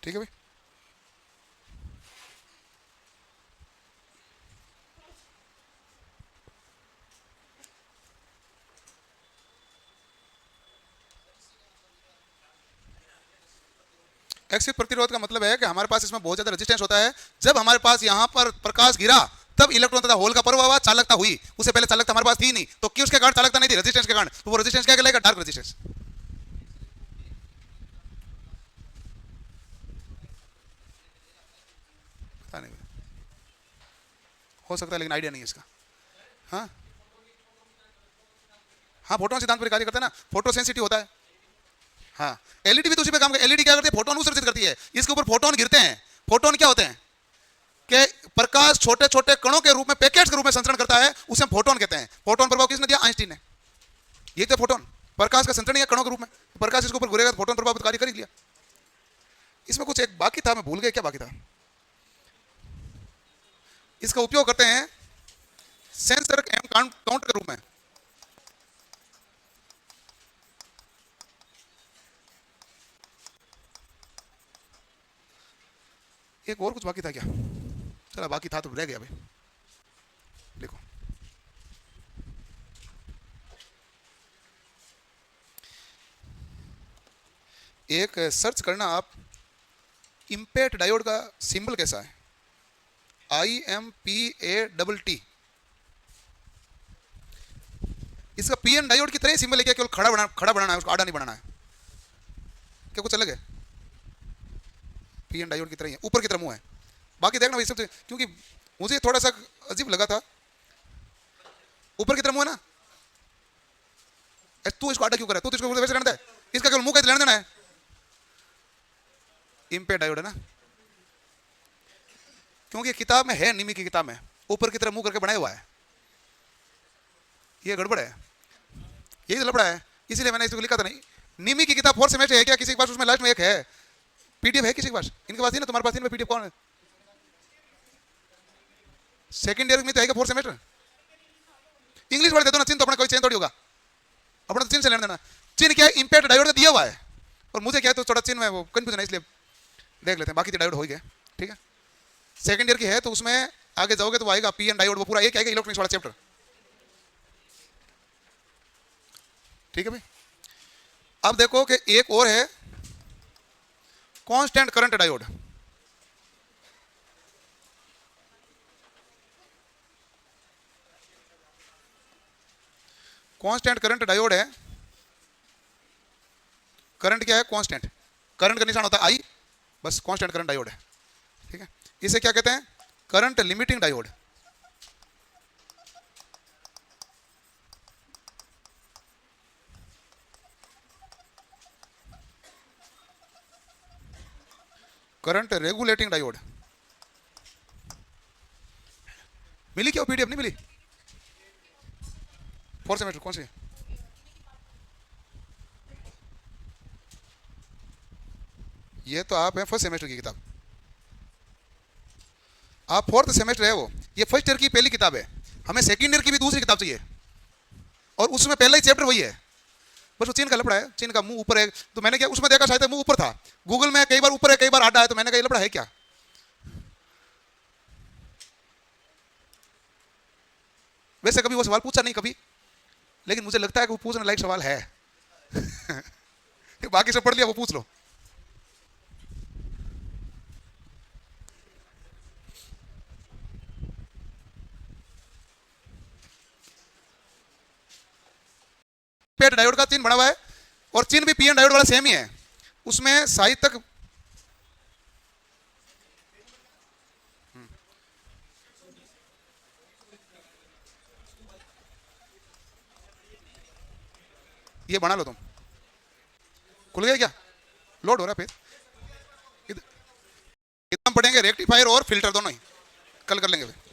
ठीक है भाई, एक्सिस प्रतिरोध का मतलब है कि हमारे पास इसमें बहुत ज्यादा रेजिस्टेंस होता है। जब हमारे पास यहाँ पर प्रकाश गिरा तब इलेक्ट्रॉन तथा होल का प्रवाह हुआ, चालकता हुई। उससे पहले चालकता हमारे पास थी नहीं, तो क्यों? उसके कारण चालकता नहीं थी, रेजिस्टेंस के कारण। तो वो रेजिस्टेंस क्या कहलाएगा? Dark resistance. हो सकता है, लेकिन आइडिया नहीं है इसका। हाँ हाँ, फोटोन सिद्धांत पर कार्य करता है ना, फोटो सेंसिटिव होता है। हाँ, एलईडी भी तो उसी पे काम करती है। एलईडी क्या करती है? फोटोन उत्सर्जित करती है। इसके ऊपर फोटोन गिरते हैं। फोटोन क्या होते हैं कि प्रकाश छोटे छोटे कणों के रूप में, पैकेट्स के रूप में संचरण करता है, उसे हम फोटोन कहते हैं। फोटोन प्रभाव किसने दिया? आइंस्टीन ने। ये तो फोटोन प्रकाश का संचरण है कणों के रूप में, प्रकाश इसके ऊपर घुरेगा तो फोटोन प्रभाव कार्य कर ही लिया। इसमें कुछ एक बाकी था, मैं भूल गया क्या बाकी था। इसका उपयोग करते हैं सेंसर एवं काउंट के रूप में। एक और कुछ बाकी था क्या? चला, बाकी था तो रह गया भाई। देखो, एक सर्च करना आप, इम्पैक्ट डायोड का सिंबल कैसा है? IMPATT। इसका पीएन डायोड की तरह ही सिंबल है क्या? केवल खड़ा बनाना है उसको, आड़ा नहीं बनाना है क्या? कुछ अलग है? पीएन डायोड की तरह ही है, ऊपर की तरफ मुंह है। बाकी देखना भाई सबसे, क्योंकि मुझे थोड़ा सा अजीब लगा था, ऊपर की तरफ मुंह है ना। तू इसको आड़ा क्यों कर रहा है? तू इसको वैसे रहने दे, इसका केवल मुंह कैसे लेने देना है। इम्पैक्ट डायोड है ना, क्योंकि किताब में है, निमी की किताब में ऊपर की तरफ मुंह करके बनाया हुआ है। ये गड़बड़ है, यही लफड़ा है, इसीलिए मैंने इसको लिखा था। नहीं, निमी की किताब 4th सेमेस्टर है क्या किसी के पास? उसमें लास्ट में एक है पीडीएफ, है किसी के पास? इनके पास ही ना, तुम्हारे पास ही में पीडीएफ कौन है? सेकंड ईयर में तो है क्या 4th सेमेस्टर? इंग्लिश वाले दे दो ना, चिन्ह तो अपना कोई चेंज थोड़ी होगा, अपना तो चिन्ह से लेना देना। चिन्ह क्या है? इम्पैक्ट डायोड का दिया हुआ है, और मुझे क्या है तो थोड़ा चिन्ह में वो कंफ्यूजन है, इसलिए देख लेते हैं। बाकी तो डायोड हो गया, ठीक है। सेकंड ईयर की है तो उसमें आगे जाओगे तो आएगा पीएन डायोड, वो पूरा एक आएगा इलेक्ट्रॉनिक्स वाला चैप्टर, ठीक है भाई। अब देखो कि एक और है constant current diode. Constant current diode है, करंट क्या है? कांस्टेंट, करंट का निशान होता है आई, बस कांस्टेंट करंट डायोड है, ठीक है। इसे क्या कहते हैं? Current limiting diode. Current regulating diode. मिली क्या पीडीएफ? नहीं मिली? 4th सेमेस्टर कौन सी? ये तो आप हैं 1st सेमेस्टर की किताब, आप 4th सेमेस्टर है वो। ये 1st ईयर की पहली किताब है, हमें 2nd ईयर की भी दूसरी किताब चाहिए, और उसमें पहला ही चैप्टर वही है। बस वो चिन्ह का लफड़ा है, चिन्ह का मुंह ऊपर है, तो मैंने क्या उसमें देखा शायद मुंह ऊपर था, गूगल में कई बार ऊपर है कई बार आड़ा है, तो मैंने कहा ये लफड़ा है क्या। वैसे कभी वो सवाल पूछा नहीं कभी, लेकिन मुझे लगता है कि वो पूछने लायक सवाल है। बाकी सब पढ़ लिया, वो पूछ लो। पेट डायोड का चिन्ह बना हुआ है, और चिन्ह भी पीएन डायोड वाला सेम ही है। उसमें साहित्य तक ये बना लो तुम। खुल गया क्या? लोड हो रहा है फिर। इतना पढ़ेंगे रेक्टिफायर और फिल्टर दोनों ही, कल कर लेंगे फिर।